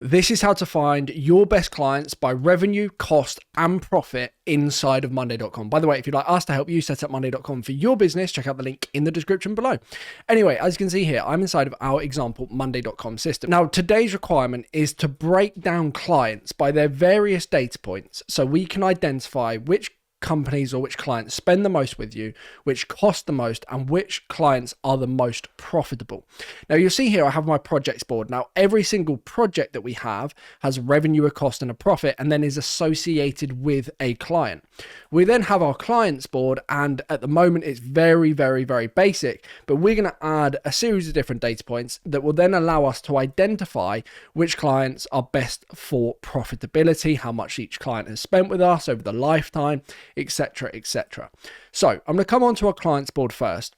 This is how to find your best clients by revenue, cost, and profit inside of Monday.com. By the way, if you'd like us to help you set up Monday.com for your business, check out the link in the description below. Anyway, as you can see here, I'm inside of our example Monday.com system. Now, today's requirement is to break down clients by their various data points so we can identify which companies or which clients spend the most with you, which cost the most, and which clients are the most profitable. Now you'll see here I have my projects board. Now every single project that we have has revenue, a cost, and a profit, and then is associated with a client. We then have our clients board, and at the moment it's very basic, but we're going to add a series of different data points that will then allow us to identify which clients are best for profitability, how much each client has spent with us over the lifetime, etc. So I'm going to come on to our clients board first.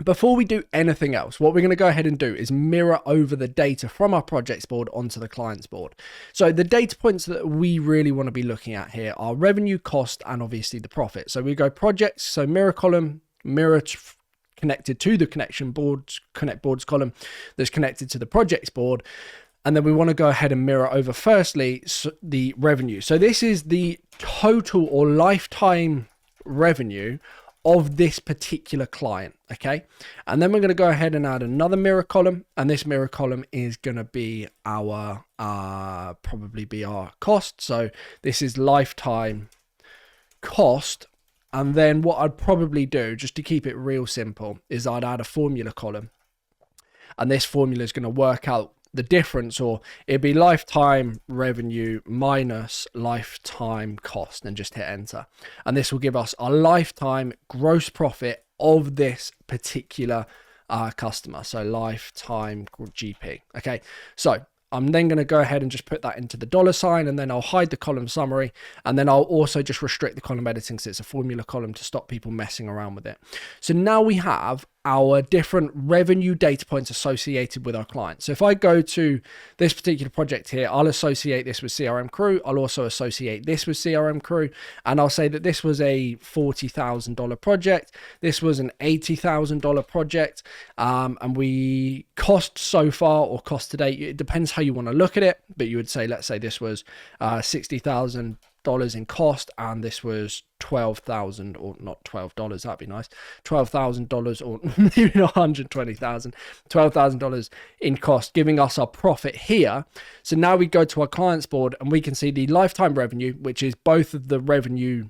Before we do anything else, what we're going to go ahead and do is mirror over the data from our projects board onto the clients board. So the data points that we really want to be looking at here are revenue, cost, and obviously the profit. So we go projects, so mirror column, connected to the connect boards column that's connected to the projects board. And then we want to go ahead and mirror over firstly the revenue. So this is the total or lifetime revenue of this particular client, okay? And then we're going to go ahead and add another mirror column, and this mirror column is going to be our probably be our cost. So this is lifetime cost. And then what I'd probably do, just to keep it real simple, is I'd add a formula column, and this formula is going to work out the difference, or it'd be lifetime revenue minus lifetime cost, and just hit enter. And this will give us a lifetime gross profit of this particular customer. So lifetime GP. Okay. So I'm then going to go ahead and just put that into the $sign, and then I'll hide the column summary, and then I'll also just restrict the column editing because it's a formula column to stop people messing around with it. So now we have our different revenue data points associated with our clients. So if I go to this particular project here, I'll associate this with CRM Crew. I'll also associate this with CRM Crew, and I'll say that this was a $40,000 project. This was an $80,000 project, and we cost so far, or cost to date, it depends how you want to look at it, but you would say, let's say this was $60,000 in cost, and this was $12,000, or not $12, that'd be nice, $12,000, or maybe not 120,000, $12,000 in cost, giving us our profit here. So now we go to our clients board, and we can see the lifetime revenue, which is both of the revenue,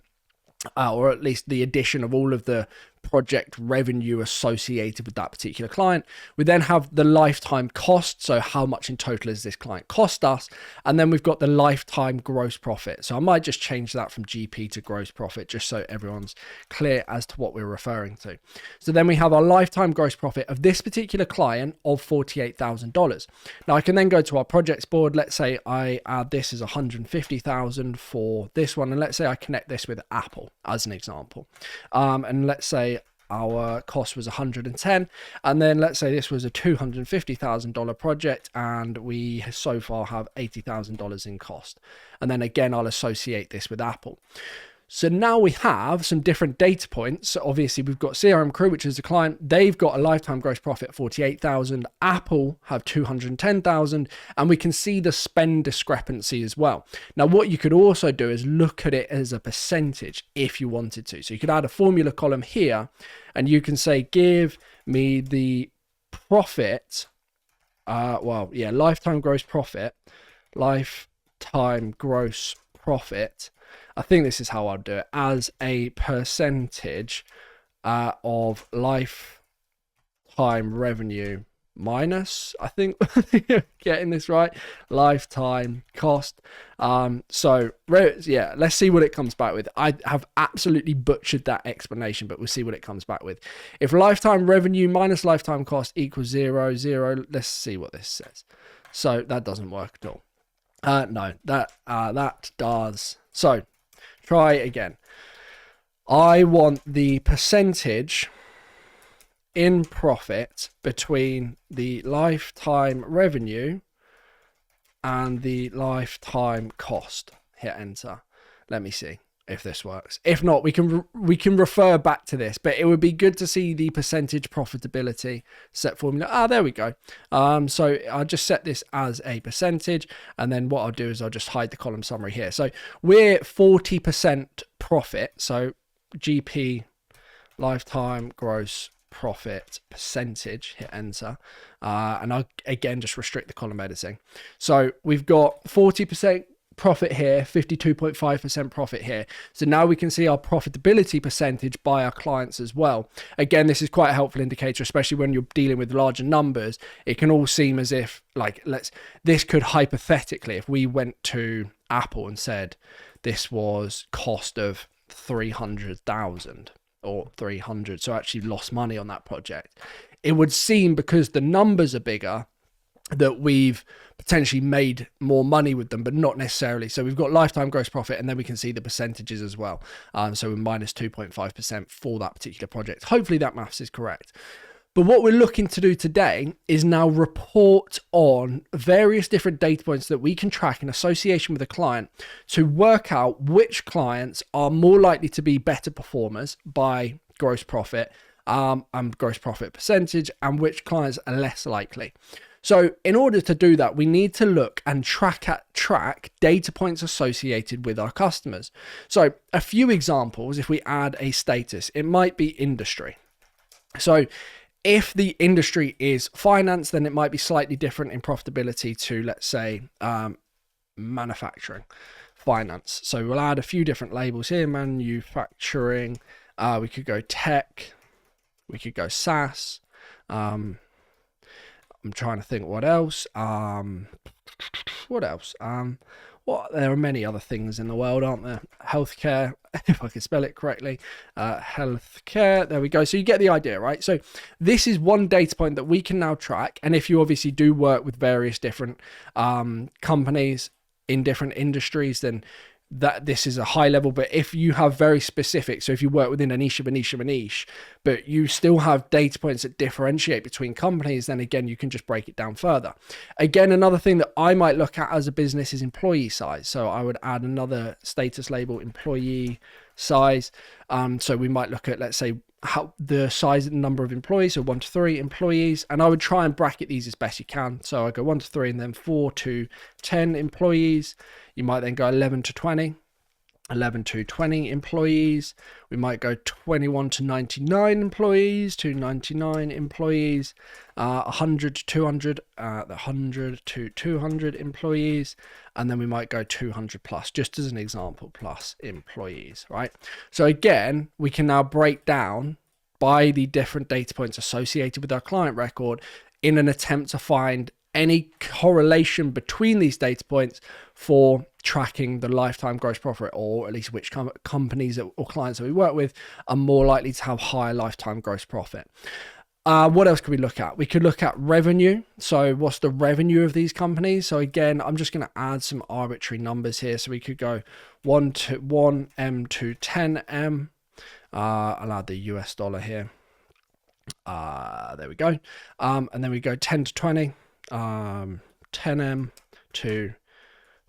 or at least the addition of all of the project revenue associated with that particular client. We then have the lifetime cost, so how much in total has this client cost us, and then we've got the lifetime gross profit. So I might just change that from GP to gross profit just so everyone's clear as to what we're referring to. So then we have our lifetime gross profit of this particular client of $48,000. Now I can then go to our projects board. Let's say I add this as 150,000 for this one, and let's say I connect this with Apple as an example, and let's say our cost was 110, and then let's say this was a $250,000 project, and we so far have $80,000 in cost. And then again, I'll associate this with Apple. So now we have some different data points. So obviously we've got CRM Crew, which is the client. They've got a lifetime gross profit of 48,000. Apple have 210,000, and we can see the spend discrepancy as well. Now, what you could also do is look at it as a percentage if you wanted to. So you could add a formula column here, and you can say, give me the profit. Lifetime gross profit, lifetime gross profit. I think this is how I'll do it, as a percentage of lifetime revenue minus, I think, getting this right, lifetime cost. So yeah, let's see what it comes back with. I have absolutely butchered that explanation, but we'll see what it comes back with. If lifetime revenue minus lifetime cost equals 0, 0, let's see what this says. So that doesn't work at all. No, that does. So try again. I want the percentage in profit between the lifetime revenue and the lifetime cost. Hit enter. Let me see. if this works. If not, we can refer back to this, but it would be good to see the percentage profitability set formula. There we go. So I'll just set this as a percentage, and then what I'll do is I'll just hide the column summary here. So we're 40% profit. So GP, lifetime gross profit percentage, hit enter, and I'll again just restrict the column editing. So we've got 40% profit here, 52.5% profit here. So now we can see our profitability percentage by our clients as well. Again, this is quite a helpful indicator, especially when you're dealing with larger numbers. It can all seem as if, like, this could hypothetically, if we went to Apple and said this was cost of 300,000 or 300, so actually lost money on that project, it would seem, because the numbers are bigger, that we've potentially made more money with them, but not necessarily. So we've got lifetime gross profit, and then we can see the percentages as well. So we're minus 2.5% for that particular project. Hopefully that maths is correct. But what we're looking to do today is now report on various different data points that we can track in association with a client to work out which clients are more likely to be better performers by gross profit and gross profit percentage, and which clients are less likely. So in order to do that, we need to look and track data points associated with our customers. So a few examples, if we add a status, it might be industry. So if the industry is finance, then it might be slightly different in profitability to, let's say, manufacturing finance. So we'll add a few different labels here. Manufacturing, we could go tech, we could go SaaS. I'm trying to think what else. What else? There are many other things in the world, aren't there? Healthcare, if I can spell it correctly. Healthcare, there we go. So you get the idea, right? So this is one data point that we can now track. And if you obviously do work with various different companies in different industries, then that this is a high level. But if you have very specific, so if you work within a niche of a niche of a niche, but you still have data points that differentiate between companies, then again, you can just break it down further. Again, another thing that I might look at as a business is employee size. So I would add another status label, employee size. So we might look at, let's say, how the size of the number of employees, so 1 to 3 employees, and I would try and bracket these as best you can. So I go 1 to 3 and then 4 to 10 employees. You might then go 11 to 20, 11 to 20 employees. We might go 21 to 99 employees, to 99 employees, 100 to 200, 100 to 200 employees, and then we might go 200 plus, just as an example, plus employees, right? So again, we can now break down by the different data points associated with our client record in an attempt to find any correlation between these data points for tracking the lifetime gross profit, or at least which companies or clients that we work with are more likely to have higher lifetime gross profit. What else could we look at? We could look at revenue. So what's the revenue of these companies? So again, I'm just going to add some arbitrary numbers here. So we could go 1M to 10M. I'll add the US dollar here. There we go. And then we go 10 to 20. 10M to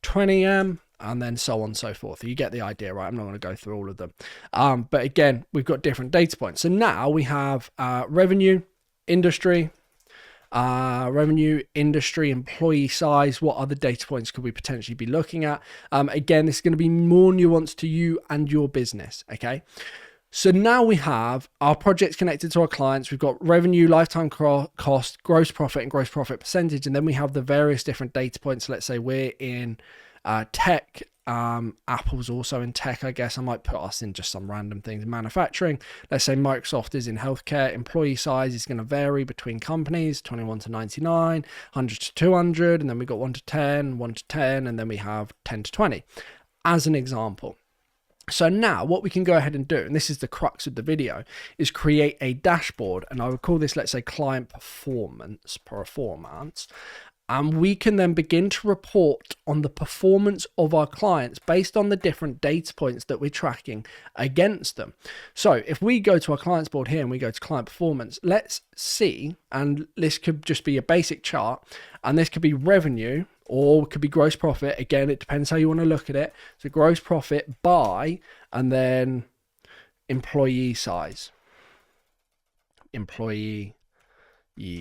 20M, and then so on and so forth. You get the idea, right? I'm not going to go through all of them. But again, we've got different data points. So now we have revenue, industry, employee size. What other data points could we potentially be looking at? Again, this is going to be more nuanced to you and your business, okay? So now we have our projects connected to our clients. We've got revenue, lifetime cost, gross profit, and gross profit percentage. And then we have the various different data points. Let's say we're in tech. Apple's also in tech, I guess. I might put us in just some random things. Manufacturing. Let's say Microsoft is in healthcare. Employee size is going to vary between companies, 21 to 99, 100 to 200. And then we got 1 to 10, 1 to 10. And then we have 10 to 20 as an example. So now what we can go ahead and do, and this is the crux of the video, is create a dashboard. And I would call this, let's say, client performance. and we can then begin to report on the performance of our clients based on the different data points that we're tracking against them. So if we go to our clients board here and we go to client performance, let's see, and this could just be a basic chart, and this could be revenue or it could be gross profit. Again, it depends how you want to look at it. So gross profit by, and then employee size. Employee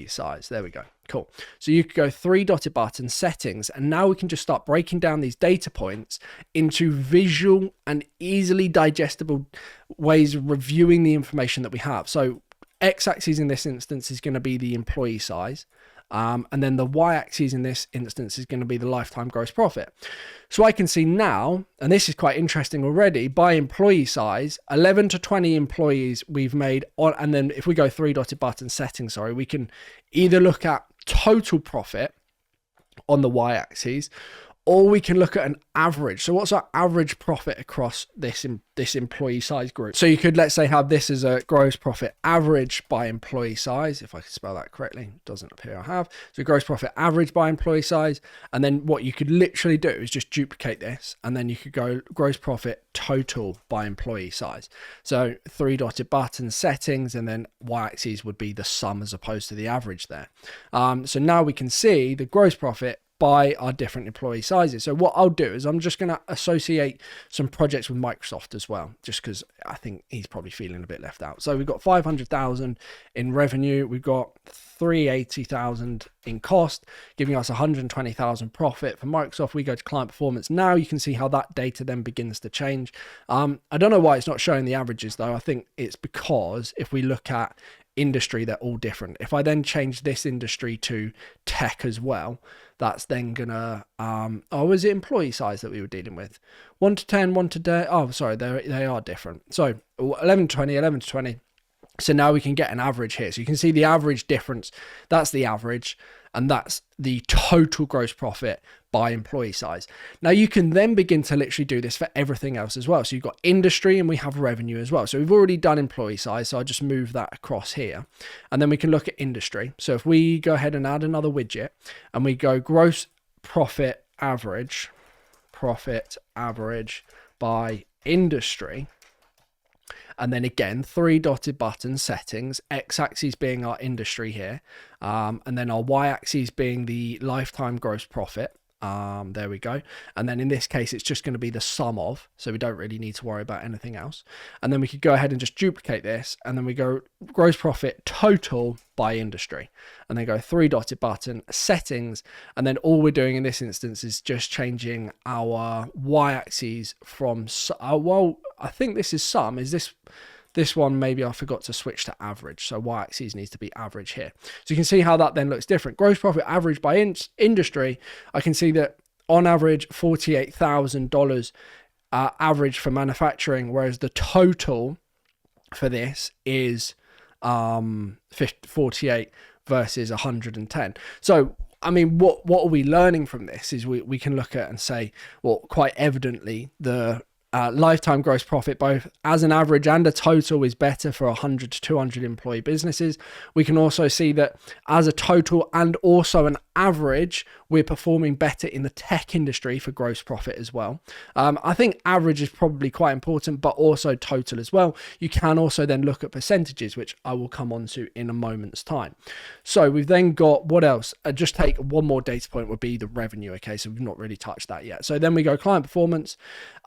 size. There we go. Cool. So you could go 3 dotted button settings, and now we can just start breaking down these data points into visual and easily digestible ways of reviewing the information that we have. So x-axis in this instance is going to be the employee size. And then the y-axis in this instance is going to be the lifetime gross profit. So I can see now, and this is quite interesting already, by employee size, 11 to 20 employees we've made on, and then if we go 3 dotted button settings, we can either look at total profit on the y-axis, or we can look at an average. So what's our average profit across this employee size group? So you could, let's say, have this as a gross profit average by employee size. If I can spell that correctly, it doesn't appear I have. So gross profit average by employee size. And then what you could literally do is just duplicate this. And then you could go gross profit total by employee size. So 3 dotted button settings, and then y-axis would be the sum as opposed to the average there. So now we can see the gross profit by our different employee sizes. So what I'll do is I'm just going to associate some projects with Microsoft as well, just because I think he's probably feeling a bit left out. So we've got 500,000 in revenue. We've got 380,000 in cost, giving us 120,000 profit. For Microsoft, we go to client performance. Now you can see how that data then begins to change. I don't know why it's not showing the averages though. I think it's because if we look at industry, they're all different. If I then change this industry to tech as well, that's then gonna was it employee size that we were dealing with? 1 to 10, 1 to 10. Oh, sorry, they are different. So 11 to 20, 11 to 20. So now we can get an average here. So you can see the average difference. That's the average, and that's the total gross profit by employee size. Now you can then begin to literally do this for everything else as well. So you've got industry and we have revenue as well. So we've already done employee size. So I just move that across here, and then we can look at industry. So if we go ahead and add another widget and we go gross profit average by industry, and then again 3 dotted button settings, x-axis being our industry here, and then our y-axis being the lifetime gross profit. There we go. And then in this case, it's just going to be the sum of, so we don't really need to worry about anything else. And then we could go ahead and just duplicate this, and then we go gross profit total by industry, and then go 3 dotted button settings. And then all we're doing in this instance is just changing our y-axis from, well, I think this is sum. Is this one, maybe I forgot to switch to average. So y-axis needs to be average here. So you can see how that then looks different. Gross profit average by industry, I can see that on average, $48,000 average for manufacturing, whereas the total for this is 48 versus 110. So I mean, what are we learning from this is we can look at and say, well, quite evidently the lifetime gross profit, both as an average and a total, is better for 100 to 200 employee businesses. We can also see that as a total and also an average, we're performing better in the tech industry for gross profit as well. I think average is probably quite important, but also total as well. You can also then look at percentages, which I will come on to in a moment's time. So we've then got, what else? Just take one more data point, would be the revenue. Okay, so we've not really touched that yet. So then we go client performance,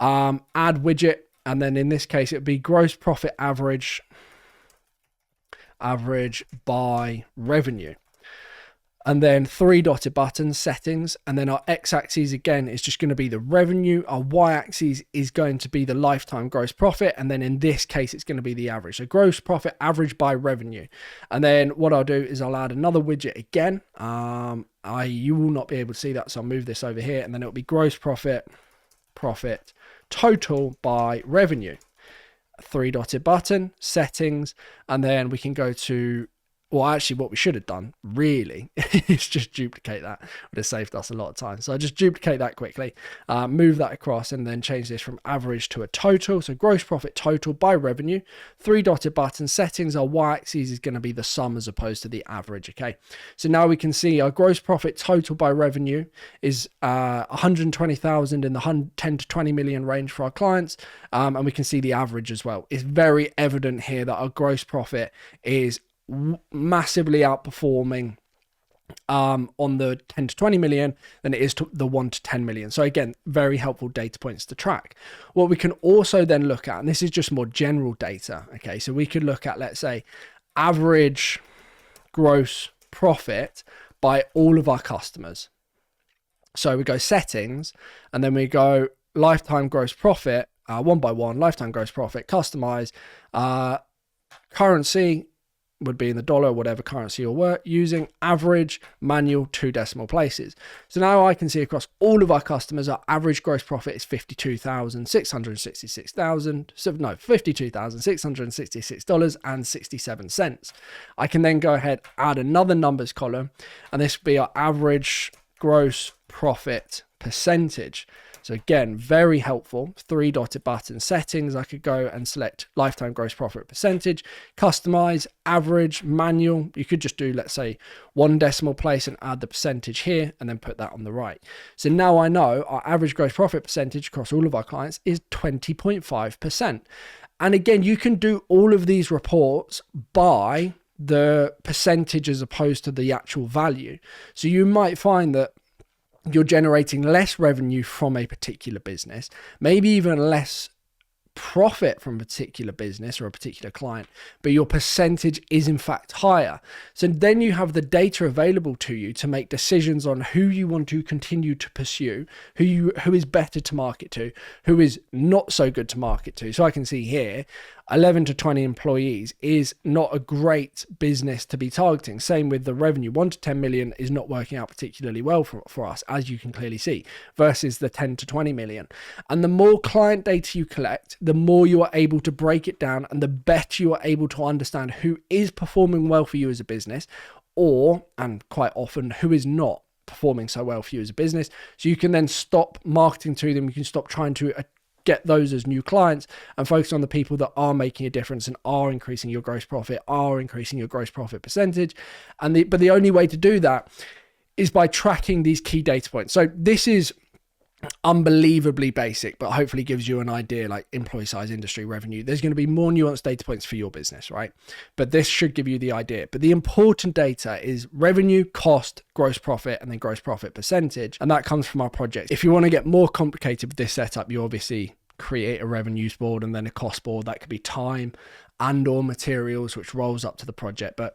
add widget, and then in this case it would be gross profit average by revenue, and then 3 dotted buttons settings, and then our x-axis again is just going to be the revenue, our y-axis is going to be the lifetime gross profit, and then in this case it's going to be the average. So gross profit average by revenue. And then what I'll do is I'll add another widget again. You will not be able to see that, so I'll move this over here, and then it'll be gross profit total by revenue. 3 dotted button settings, and then we can go to well, actually what we should have done really is just duplicate that. Would have saved us a lot of time. So I just duplicate that quickly, move that across, and then change this from average to a total. So gross profit total by revenue, 3 dotted button. Settings, our y-axis is going to be the sum as opposed to the average. Okay, so now we can see our gross profit total by revenue is 120,000 in the 10 to 20 million range for our clients, and we can see the average as well. It's very evident here that our gross profit is massively outperforming on the 10 to 20 million than it is to the 1 to 10 million. So again, very helpful data points to track. What we can also then look at, and this is just more general data, okay, so we could look at, let's say, average gross profit by all of our customers. So we go settings, and then we go lifetime gross profit, one by one, lifetime gross profit, customize, currency would be in the dollar, whatever currency you're using, average, manual, 2 decimal places. So now I can see across all of our customers, our average gross profit is $52,666.67. I can then go ahead, add another numbers column, and this would be our average gross profit percentage. So again, very helpful. 3 dotted button. Settings, I could go and select lifetime gross profit percentage, customize, average, manual. You could just do, let's say, 1 decimal place and add the percentage here and then put that on the right. So now I know our average gross profit percentage across all of our clients is 20.5%. And again, you can do all of these reports by the percentage as opposed to the actual value. So you might find that you're generating less revenue from a particular business, maybe even less profit from a particular business or a particular client, but your percentage is in fact higher. So then you have the data available to you to make decisions on who you want to continue to pursue, who is better to market to, who is not so good to market to. So I can see here 11 to 20 employees is not a great business to be targeting. Same with the revenue. 1 to 10 million is not working out particularly well for us, as you can clearly see, versus the 10 to 20 million. And the more client data you collect, the more you are able to break it down and the better you are able to understand who is performing well for you as a business, and quite often, who is not performing so well for you as a business. So you can then stop marketing to them. You can stop trying to get those as new clients and focus on the people that are making a difference and are increasing your gross profit, are increasing your gross profit percentage. But the only way to do that is by tracking these key data points. So this is unbelievably basic, but hopefully gives you an idea, like employee size, industry, revenue. There's going to be more nuanced data points for your business, right? But this should give you the idea. But the important data is revenue, cost, gross profit, and then gross profit percentage. And that comes from our project. If you want to get more complicated with this setup, you obviously create a revenues board and then a cost board. That could be time and or materials, which rolls up to the project. But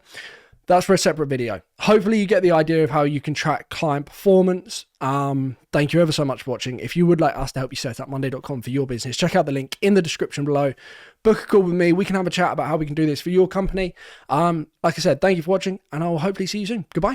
that's for a separate video. Hopefully you get the idea of how you can track client performance. Thank you ever so much for watching. If you would like us to help you set up Monday.com for your business, check out the link in the description below. Book a call with me. We can have a chat about how we can do this for your company. Like I said, thank you for watching, and I will hopefully see you soon. Goodbye.